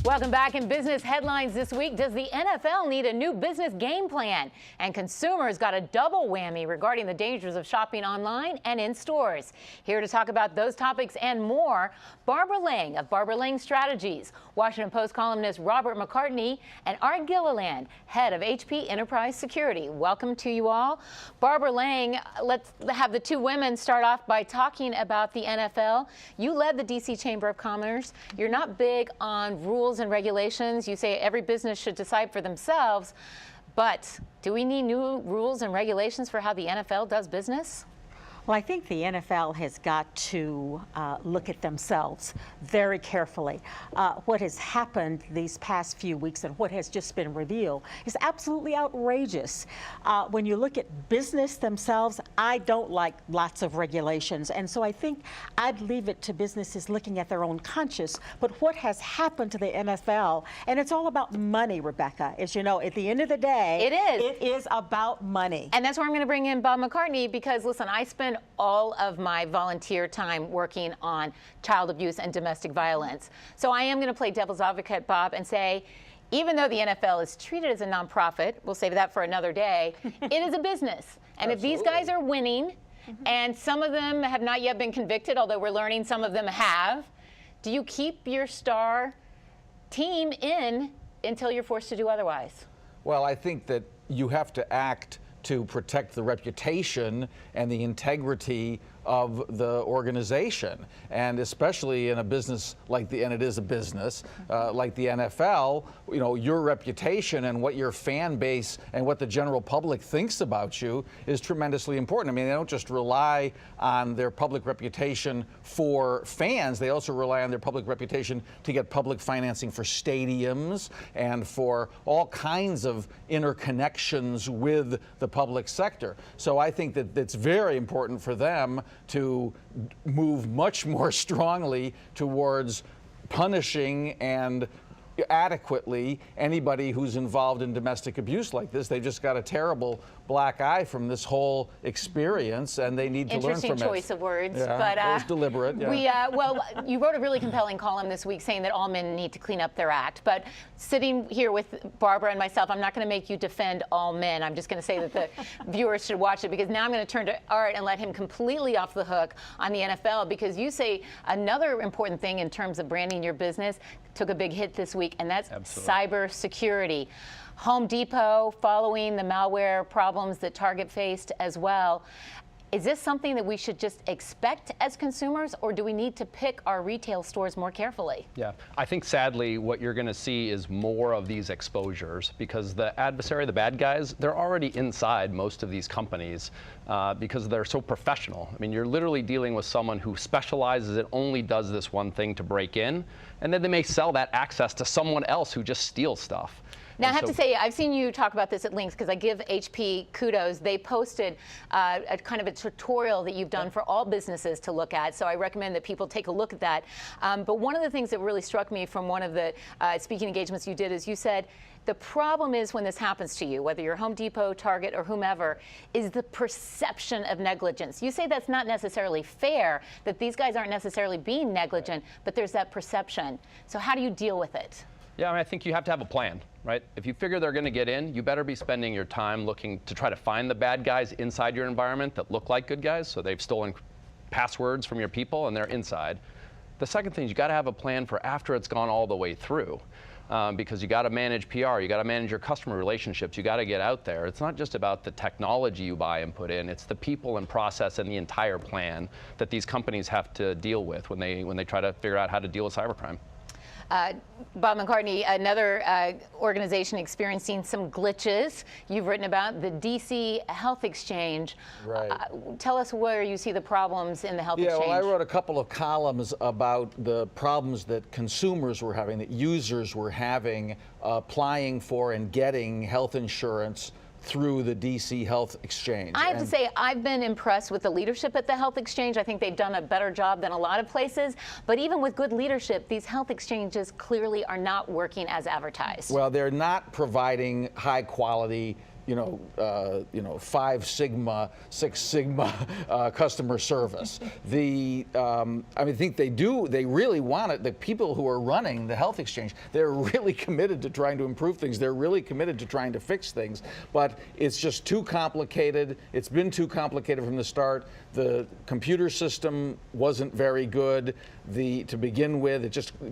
Welcome back. In business headlines this week, does the NFL need a new business game plan? And consumers got a double whammy regarding the dangers of shopping online and in stores. Here to talk about those topics and more, Barbara Lang of Barbara Lang Strategies, Washington Post columnist Robert McCartney, and Art Gilliland, head of HP Enterprise Security. Welcome to you all. Barbara Lang, let's have the two women start off by talking about the NFL. You led the D.C. Chamber of Commerce. You're not big on rules and regulations. You say every business should decide for themselves, but do we need new rules and regulations for how the NFL does business? Well, I think the NFL has got to look at themselves very carefully. What has happened these past few weeks and what has just been revealed is absolutely outrageous. When you look at business themselves, I don't like lots of regulations, and so I think I'd leave it to businesses looking at their own conscience. But what has happened to the NFL, and it's all about money, Rebecca, as you know, at the end of the day, it is about money. And that's where I'm going to bring in Bob McCartney, because listen, I spend all of my volunteer time working on child abuse and domestic violence. So I am going to play devil's advocate, Bob, and say, even though the NFL is treated as a nonprofit, we'll save that for another day, it is a business. And if these guys are winning, and some of them have not yet been convicted, although we're learning some of them have, do you keep your star team in until you're forced to do otherwise? Well, I think that you have to act to protect the reputation and the integrity of the organization, and especially in a business like and it is a business like the NFL, you know, your reputation and what your fan base and what the general public thinks about you is tremendously important. I mean, they don't just rely on their public reputation for fans, they also rely on their public reputation to get public financing for stadiums and for all kinds of interconnections with the public sector. So I think that it's very important for them to move much more strongly towards punishing and adequately anybody who's involved in domestic abuse like this. They just got a terrible black eye from this whole experience, and they need to learn from it. Interesting choice of words, yeah, but it was deliberate. Yeah. Well, you wrote a really compelling column this week saying that all men need to clean up their act. But sitting here with Barbara and myself, I'm not going to make you defend all men. I'm just going to say that the viewers should watch it, because now I'm going to turn to Art and let him completely off the hook on the NFL, because you say another important thing in terms of branding your business took a big hit this week, and that's cyber security. Home Depot following the malware problems that Target faced as well. Is this something that we should just expect as consumers, or do we need to pick our retail stores more carefully? Yeah, I think sadly what you're going to see is more of these exposures, because the adversary, the bad guys, they're already inside most of these companies because they're so professional. I mean, you're literally dealing with someone who specializes and only does this one thing to break in, and then they may sell that access to someone else who just steals stuff. Now, I have to say, I've seen you talk about this at length, because I give HP kudos. They posted a kind of a tutorial that you've done for all businesses to look at, so I recommend that people take a look at that. But one of the things that really struck me from one of the speaking engagements you did is you said, the problem is when this happens to you, whether you're Home Depot, Target, or whomever, is the perception of negligence. You say that's not necessarily fair, that these guys aren't necessarily being negligent, but there's that perception. So how do you deal with it? Yeah, I mean, I think you have to have a plan, right? If you figure they're going to get in, you better be spending your time looking to try to find the bad guys inside your environment that look like good guys. So they've stolen passwords from your people and they're inside. The second thing is you got to have a plan for after it's gone all the way through. Because you got to manage PR, you got to manage your customer relationships, you got to get out there. It's not just about the technology you buy and put in, it's the people and process and the entire plan that these companies have to deal with when they try to figure out how to deal with cybercrime. Bob McCartney, another organization experiencing some glitches. You've written about the DC Health Exchange. Right. Tell us where you see the problems in the health exchange. Yeah, well, I wrote a couple of columns about the problems that consumers were having, that users were having, applying for and getting health insurance through the DC Health Exchange. I have to say, I've been impressed with the leadership at the Health Exchange. I think they've done a better job than a lot of places. But even with good leadership, these health exchanges clearly are not working as advertised. Well, they're not providing high quality 5 Sigma, 6 Sigma customer service. I think they really want it. The people who are running the health exchange, they're really committed to trying to improve things. They're really committed to trying to fix things, but it's just too complicated. It's been too complicated from the start. The computer system wasn't very good to begin with.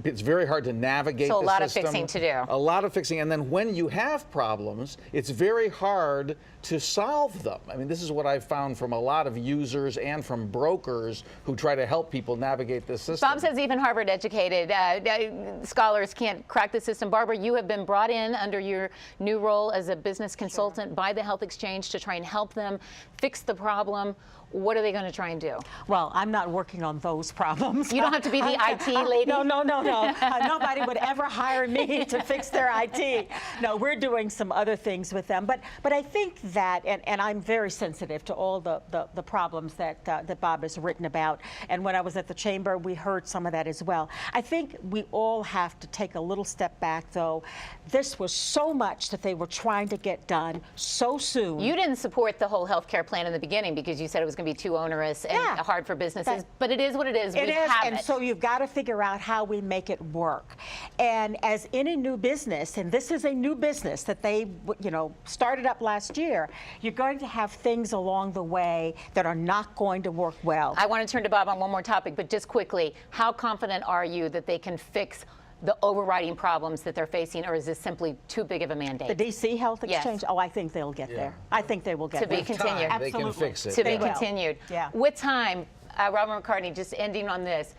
It's very hard to navigate the system. So a lot of fixing to do. A lot of fixing, and then when you have problems, it's very hard to solve them. I mean, this is what I've found from a lot of users and from brokers who try to help people navigate this system. Bob says even Harvard-educated scholars can't crack the system. Barbara, you have been brought in under your new role as a business consultant by the Health Exchange to try and help them fix the problem. What are they going to try and do? Well, I'm not working on those problems. You don't have to be the IT lady. No. Nobody would ever hire me to fix their IT. No, we're doing some other things with them. But I think that, and I'm very sensitive to all the problems that Bob has written about. And when I was at the chamber, we heard some of that as well. I think we all have to take a little step back, though. This was so much that they were trying to get done so soon. You didn't support the whole health care plan in the beginning because you said it was going to be too onerous and hard for businesses, but it is what it is. It is, and so you've got to figure out how we make it work. And as any new business, and this is a new business that they, started up last year, you're going to have things along the way that are not going to work well. I want to turn to Bob on one more topic, but just quickly, how confident are you that they can fix the overriding problems that they're facing, or is this simply too big of a mandate? The DC Health Exchange? Yes. Oh, I think they'll get there. I think they will get there. To be continued. They can fix it. To be continued. Yeah. With time, Robert McCartney, just ending on this,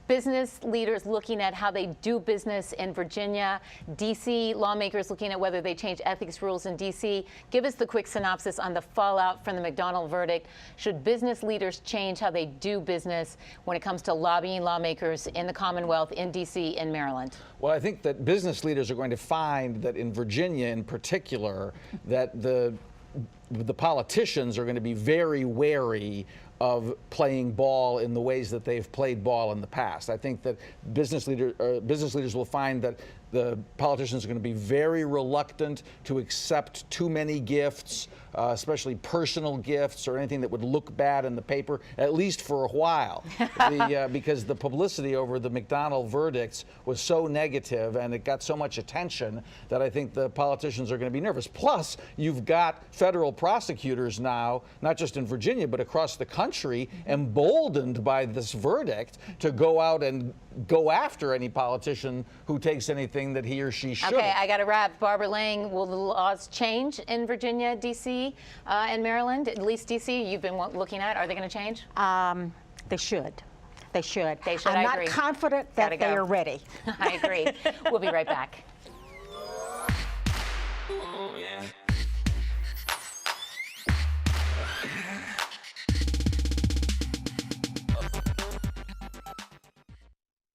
business leaders looking at how they do business in Virginia, D.C. lawmakers looking at whether they change ethics rules in D.C. Give us the quick synopsis on the fallout from the McDonald verdict. Should business leaders change how they do business when it comes to lobbying lawmakers in the Commonwealth, in D.C., in Maryland? Well, I think that business leaders are going to find that in Virginia in particular, that the politicians are going to be very wary of playing ball in the ways that they've played ball in the past. I think that business leaders will find that the politicians are going to be very reluctant to accept too many gifts, especially personal gifts or anything that would look bad in the paper, at least for a while, because the publicity over the McDonald verdicts was so negative and it got so much attention that I think the politicians are going to be nervous. Plus, you've got federal prosecutors now, not just in Virginia, but across the country, emboldened by this verdict to go out and go after any politician who takes anything that he or she should. Okay, I got to wrap. Barbara Lang, will the laws change in Virginia, D.C., and Maryland? At least D.C. you've been looking at. Are they going to change? They should. They should. They should. I'm I not agree. confident that they are ready. I agree. We'll be right back.